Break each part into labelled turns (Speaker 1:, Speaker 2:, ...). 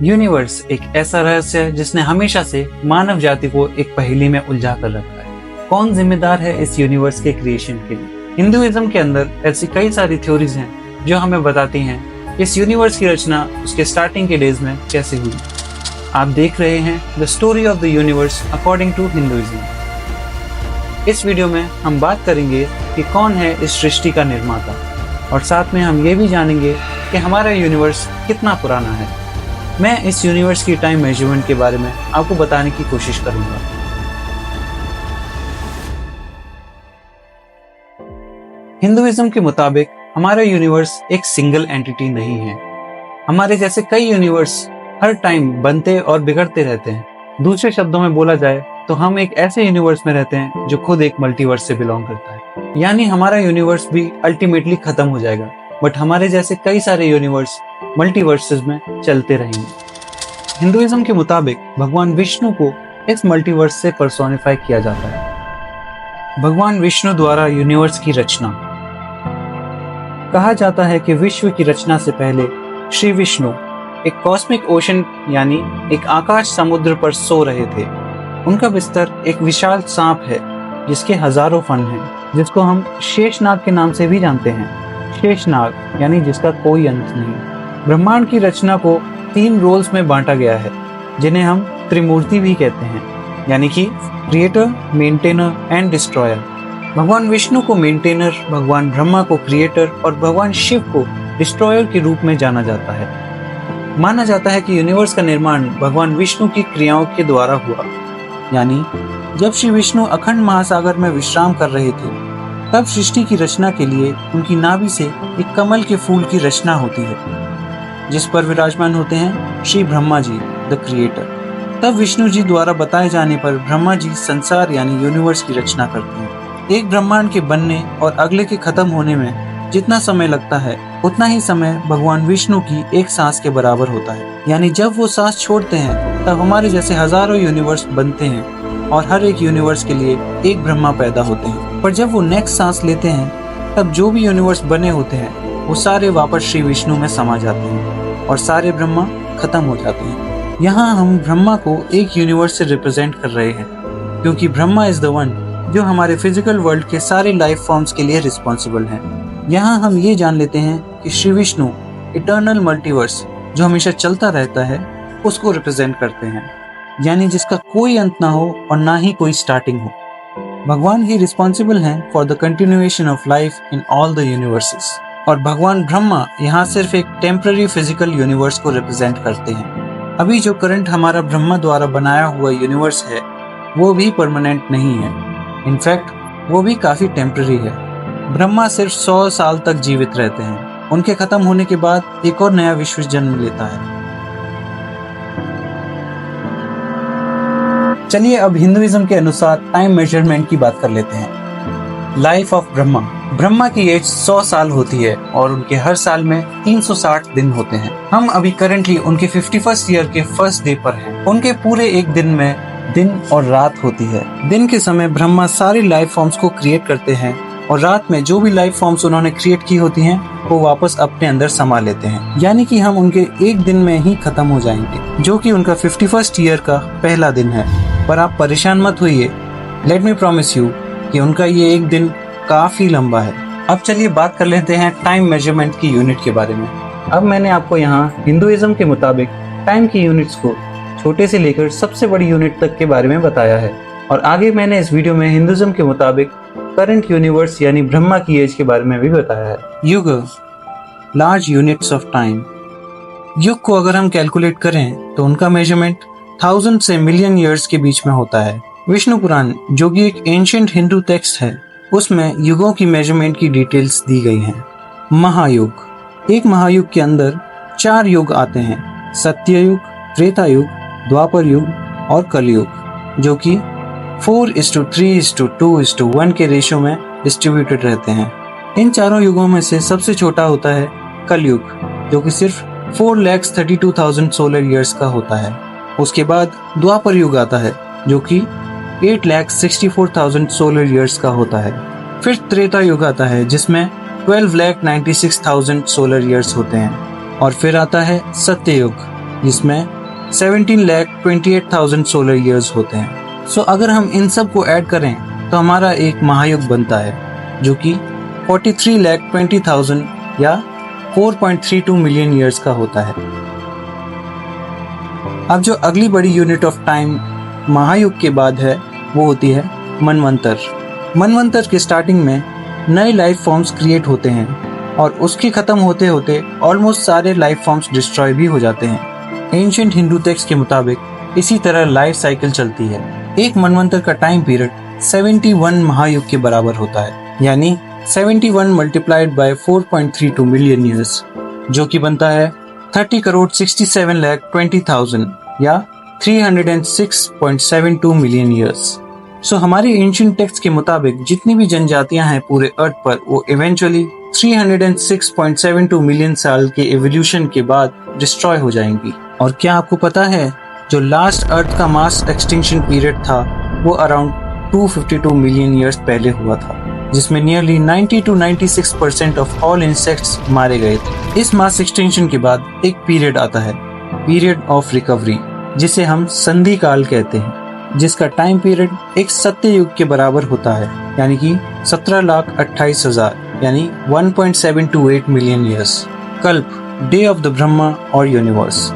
Speaker 1: Universe एक ऐसा रहस्य है जिसने हमेशा से मानव जाति को एक पहेली में उलझा कर रखा है। कौन जिम्मेदार है इस यूनिवर्स के क्रिएशन के लिए? हिंदुइज्म के अंदर ऐसी कई सारी थ्योरीज हैं जो हमें बताती हैं इस यूनिवर्स की रचना उसके स्टार्टिंग के डेज में कैसे हुई। आप देख रहे हैं the story of the universe according to Hinduism. इस वीडियो में हम बात करेंगे कि कौन है इस सृष्टि का निर्माता, और साथ में हम ये भी जानेंगे कि हमारा यूनिवर्स कितना पुराना है। मैं इस यूनिवर्स की टाइम मेजरमेंट के बारे में आपको बताने की कोशिश करूंगा। हिंदुइज्म के मुताबिक हमारा यूनिवर्स एक सिंगल एंटिटी नहीं है। हमारे जैसे कई यूनिवर्स हर टाइम बनते और बिगड़ते रहते हैं। दूसरे शब्दों में बोला जाए तो हम एक ऐसे यूनिवर्स में रहते हैं जो खुद एक मल्टीवर्स से बिलोंग करता है। यानी हमारा यूनिवर्स भी अल्टीमेटली खत्म हो जाएगा, बट हमारे जैसे कई सारे यूनिवर्स मल्टीवर्सेस में चलते रहेंगे। हिंदुइज्म के मुताबिक भगवान विष्णु को इस मल्टीवर्स से पर्सोनिफाई किया जाता है। भगवान विष्णु द्वारा यूनिवर्स की रचना। कहा जाता है कि विश्व की रचना से पहले श्री विष्णु एक कॉस्मिक ओशन यानी एक आकाश समुद्र पर सो रहे थे। उनका बिस्तर एक विशाल सांप है जिसके हजारों फन हैं, जिसको हम शेषनाग के नाम से भी जानते हैं। शेषनाग यानी जिसका कोई अंत नहीं। ब्रह्मांड की रचना को 3 रोल्स में बांटा गया है जिन्हें हम त्रिमूर्ति भी कहते हैं, यानी कि क्रिएटर, मेंटेनर एंड डिस्ट्रॉयर। भगवान विष्णु को मेंटेनर, भगवान ब्रह्मा को क्रिएटर और भगवान शिव को डिस्ट्रॉयर के रूप में जाना जाता है। माना जाता है कि यूनिवर्स का निर्माण भगवान विष्णु की क्रियाओं के द्वारा हुआ। यानी जब श्री विष्णु अखंड महासागर में विश्राम कर रहे थे, तब सृष्टि की रचना के लिए उनकी नाभि से एक कमल के फूल की रचना होती है, जिस पर विराजमान होते हैं श्री ब्रह्मा जी द क्रिएटर। तब विष्णु जी द्वारा बताए जाने पर ब्रह्मा जी संसार यानी यूनिवर्स की रचना करते हैं। एक ब्रह्मांड के बनने और अगले के खत्म होने में जितना समय लगता है, उतना ही समय भगवान विष्णु की एक सांस के बराबर होता है। यानी जब वो सांस छोड़ते हैं तब हमारे जैसे हजारों यूनिवर्स बनते हैं और हर एक यूनिवर्स के लिए एक ब्रह्मा पैदा होते हैं। पर जब वो नेक्स्ट सांस लेते हैं तब जो भी यूनिवर्स बने होते हैं वो सारे वापस श्री विष्णु में समा जाते हैं और सारे ब्रह्मा खत्म हो जाते हैं। यहाँ हम ब्रह्मा को एक यूनिवर्स से रिप्रेजेंट कर रहे हैं, क्योंकि ब्रह्मा इज द वन जो हमारे फिजिकल वर्ल्ड के सारे लाइफ फॉर्म्स के लिए रिस्पॉन्सिबल हैं। यहाँ हम ये जान लेते हैं कि श्री विष्णु इटर्नल मल्टीवर्स जो हमेशा चलता रहता है उसको रिप्रेजेंट करते हैं, यानी जिसका कोई अंत ना हो और ना ही कोई स्टार्टिंग हो। भगवान ही रिस्पॉन्सिबल हैं for the continuation of life in all the universes, और भगवान ब्रह्मा यहाँ सिर्फ एक टेम्पररी फिजिकल यूनिवर्स को रिप्रेजेंट करते हैं। अभी जो करंट हमारा ब्रह्मा द्वारा बनाया हुआ यूनिवर्स है वो भी परमानेंट नहीं है। इनफैक्ट वो भी काफी टेम्पररी है। ब्रह्मा सिर्फ 100 साल तक जीवित रहते हैं। उनके खत्म होने के बाद एक और नया विश्व जन्म लेता है। चलिए अब हिंदुइज्म के अनुसार टाइम मेजरमेंट की बात कर लेते हैं। Life of Brahma. ब्रह्मा की एज 100 साल होती है और उनके हर साल में 360 दिन होते हैं। हम अभी करंटली उनके 51st ईयर के फर्स्ट डे पर हैं। उनके पूरे एक दिन में दिन और रात होती है। दिन के समय ब्रह्मा सारी लाइफ फॉर्म्स को क्रिएट करते हैं और रात में जो भी लाइफ फॉर्म्स उन्होंने क्रिएट की होती हैं वो वापस अपने अंदर समा लेते हैं। यानी कि हम उनके एक दिन में ही खत्म हो जाएंगे, जो कि उनका 51st ईयर का पहला दिन है। पर आप परेशान मत होइए, लेट मी प्रॉमिस यू कि उनका ये एक दिन काफी लंबा है। अब चलिए बात कर लेते हैं टाइम मेजरमेंट की यूनिट के बारे में। अब मैंने आपको यहाँ हिंदुइज्म के मुताबिक टाइम की यूनिट्स को छोटे से लेकर सबसे बड़ी यूनिट तक के बारे में बताया है, और आगे मैंने इस वीडियो में हिंदुइज्म के मुताबिक करंट यूनिवर्स यानी ब्रह्मा की एज के बारे में भी बताया है। युग, लार्ज यूनिट्स ऑफ टाइम। युग को अगर हम कैलकुलेट करें तो उनका मेजरमेंट 1000 से मिलियन ईयर्स के बीच में होता है। विष्णु पुराण जो कि एक एंशिएंट हिंदू टेक्स्ट है, उसमें युगों की मेजरमेंट की डिटेल्स दी गई हैं। महायुग, एक महायुग के अंदर 4 युग आते हैं, सत्ययुग, त्रेता युग, द्वापर युग और कलयुग, जो कि 4:3:2:1 के रेशियो में डिस्ट्रीब्यूटेड रहते हैं। इन चारों युगों में से सबसे छोटा होता है कलयुग, जो कि सिर्फ 4,32,000 सोलर ईयर्स का होता है। उसके बाद द्वापर युग आता है जो कि 8,64,000 सोलर ईयर्स का होता है। फिर त्रेता युग आता है जिसमें 12,96,000 सोलर ईयर्स होते हैं। और फिर आता है सत्ययुग जिसमें 17,28,000 सोलर ईयर्स होते हैं। सो अगर हम इन सब को ऐड करें तो हमारा एक महायुग बनता है जो कि 43,20,000 या 4.32 मिलियन ईयर्स का होता है। अब जो अगली बड़ी यूनिट ऑफ टाइम महायुग के बाद है वो होती है मनवंतर। मनवंतर के स्टार्टिंग में नए लाइफ फॉर्म्स क्रिएट होते हैं और उसके खत्म होते होते ऑलमोस्ट सारे लाइफ फॉर्म्स डिस्ट्रॉय भी हो जाते हैं। एंशिएंट हिंदू टेक्स्ट के मुताबिक इसी तरह लाइफ साइकिल चलती है। एक मनवंतर का टाइम पीरियड 71 महायुग के बराबर होता है, यानी 71 मल्टीप्लाइड बाय 4.32 मिलियन ईयर्स, जो कि बनता है 30,67,20,000 या 306.72 मिलियन ईयर्स। सो हमारे एंशिएंट टेक्स्ट के मुताबिक जितनी भी जनजातियां हैं पूरे अर्थ पर, वो इवेंचुअली 306.72 मिलियन साल के एवोल्यूशन के बाद डिस्ट्रॉय हो जाएंगी। और क्या आपको पता है जो लास्ट अर्थ का मास एक्सटिंक्शन पीरियड था वो अराउंड 252 मिलियन ईयर्स पहले हुआ था, जिसमें nearly 90 to 96% of all insects मारे गए थे। इस मास एक्सटिंक्शन के बाद एक पीरियड आता है, पीरियड ऑफ रिकवरी, जिसे हम संधि काल कहते हैं, जिसका टाइम पीरियड एक सत्ययुग के बराबर होता है, यानी कि 17,28,000 यानी 1.728 मिलियन ईयर्स। कल्प, डे ऑफ द ब्रह्मा और यूनिवर्स।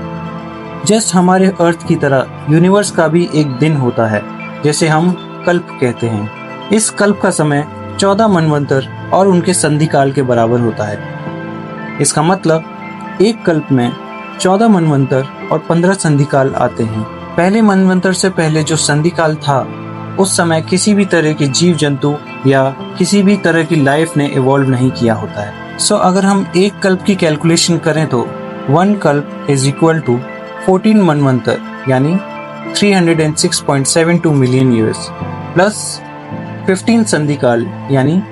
Speaker 1: जस्ट हमारे अर्थ की तरह यूनिवर्स का भी एक दिन होता है, जैसे हम कल्प कहते हैं। इस कल्प का समय 14 मनवंतर और उनके संधि काल के बराबर होता है। इसका मतलब एक कल्प में 14 मनवंतर और 15 संधि काल आते हैं। पहले मनवंतर से पहले जो संधि काल था उस समय किसी भी तरह के जीव जंतु या किसी भी तरह की लाइफ ने इवॉल्व नहीं किया होता है। सो अगर हम एक कल्प की कैलकुलेशन करें तो 1 कल्प इज इक्वल टू 14 मनवंतर यानी 306.72 मिलियन ईयर्स प्लस 15 संधि काल यानी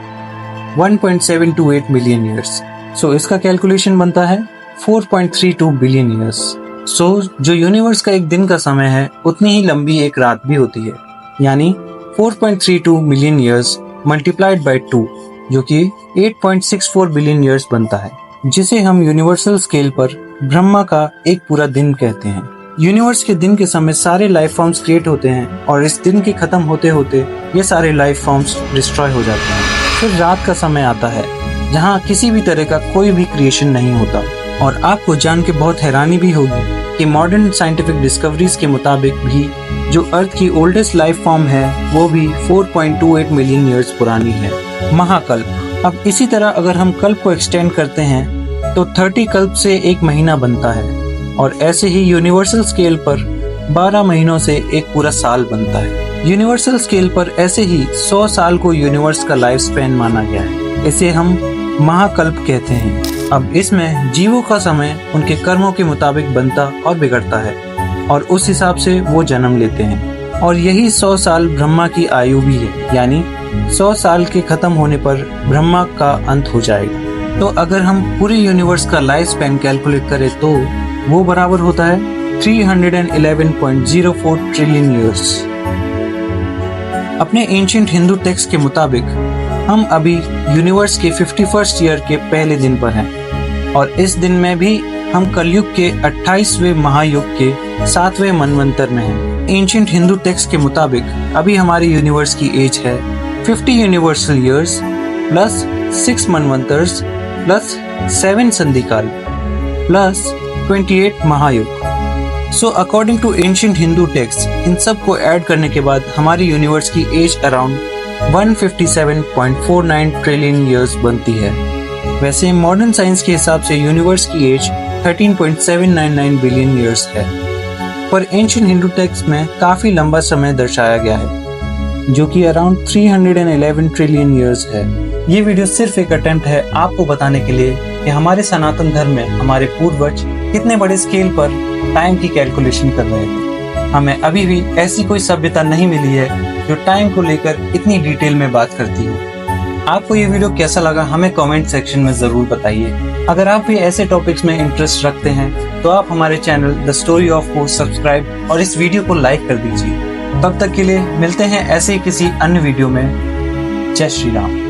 Speaker 1: 1.728 मिलियन ईयर्स। सो इसका कैलकुलेशन बनता है 4.32 बिलियन ईयर्स। सो जो यूनिवर्स का एक दिन का समय है उतनी ही लंबी एक रात भी होती है, यानी 4.32 मिलियन ईयर्स मल्टीप्लाइड बाय 2, जो कि 8.64 बिलियन ईयर्स बनता है, जिसे हम यूनिवर्सल स्केल पर ब्रह्मा का एक पूरा दिन कहते हैं। यूनिवर्स के दिन के समय सारे लाइफ फॉर्म्स क्रिएट होते हैं और इस दिन के खत्म होते होते ये सारे लाइफ फॉर्म्स डिस्ट्रॉय हो जाते हैं। फिर रात का समय आता है जहाँ किसी भी तरह का कोई भी क्रिएशन नहीं होता। और आपको जान के बहुत हैरानी भी होगी कि मॉडर्न साइंटिफिक डिस्कवरीज के मुताबिक भी जो अर्थ की ओल्डेस्ट लाइफ फॉर्म है वो भी 4.28 मिलियन ईयर्स पुरानी है, महाकल्प। अब इसी तरह अगर हम कल्प को एक्सटेंड करते हैं तो 30 कल्प से एक महीना बनता है और ऐसे ही यूनिवर्सल स्केल पर 12 महीनों से एक पूरा साल बनता है। यूनिवर्सल स्केल पर ऐसे ही 100 साल को यूनिवर्स का लाइफ स्पैन माना गया है। इसे हम महाकल्प कहते हैं। अब इसमें जीवों का समय उनके कर्मों के मुताबिक बनता और बिगड़ता है और उस हिसाब से वो जन्म लेते हैं। और यही 100 साल ब्रह्मा की आयु भी है, यानी 100 साल के खत्म होने पर ब्रह्मा का अंत हो जाएगा। तो अगर हम पूरे यूनिवर्स का लाइफ स्पैन कैलकुलेट करें तो वो बराबर होता है 311.04 ट्रिलियन ईयर्स। अपने एंशिएंट हिंदू टेक्स्ट के मुताबिक हम अभी यूनिवर्स के 51st ईयर के पहले दिन पर हैं और इस दिन में भी हम कलयुग के 28वें महायुग के 7वें मनवंतर में हैं। एंशिएंट हिंदू टेक्स्ट के मुताबिक अभी हमारी यूनिवर्स की एज है 50 यूनिवर्सल ईयर्स प्लस 6 मनवंतर्स प्लस 7 संधिकाल प्लस 28 महायुग। So according to ancient Hindu text इन सब को ऐड करने के बाद हमारी यूनिवर्स की एज अराउंड 157.49 ट्रिलियन ईयर्स बनती है। वैसे मॉडर्न साइंस के हिसाब से यूनिवर्स की एज 13.799 बिलियन ईयर्स है, पर एंशिएंट हिंदू टेक्स्ट में काफी लंबा समय दर्शाया गया है जो कि अराउंड 311 ट्रिलियन ईयर्स है। ये वीडियो सिर्फ एक अटेम्प्ट है आपको बताने के लिए कि हमारे सनातन धर्म में हमारे पूर्वज कितने बड़े स्केल पर टाइम की कैलकुलेशन कर रहे थे। हमें अभी भी ऐसी कोई सभ्यता नहीं मिली है जो टाइम को लेकर इतनी डिटेल में बात करती हो। आपको ये वीडियो कैसा लगा हमें कमेंट सेक्शन में जरूर बताइए। अगर आप भी ऐसे टॉपिक्स में इंटरेस्ट रखते हैं तो आप हमारे चैनल द स्टोरी ऑफ को सब्सक्राइब और इस वीडियो को लाइक कर दीजिए। तब तक के लिए मिलते हैं ऐसे ही किसी अन्य वीडियो में। जय श्री राम।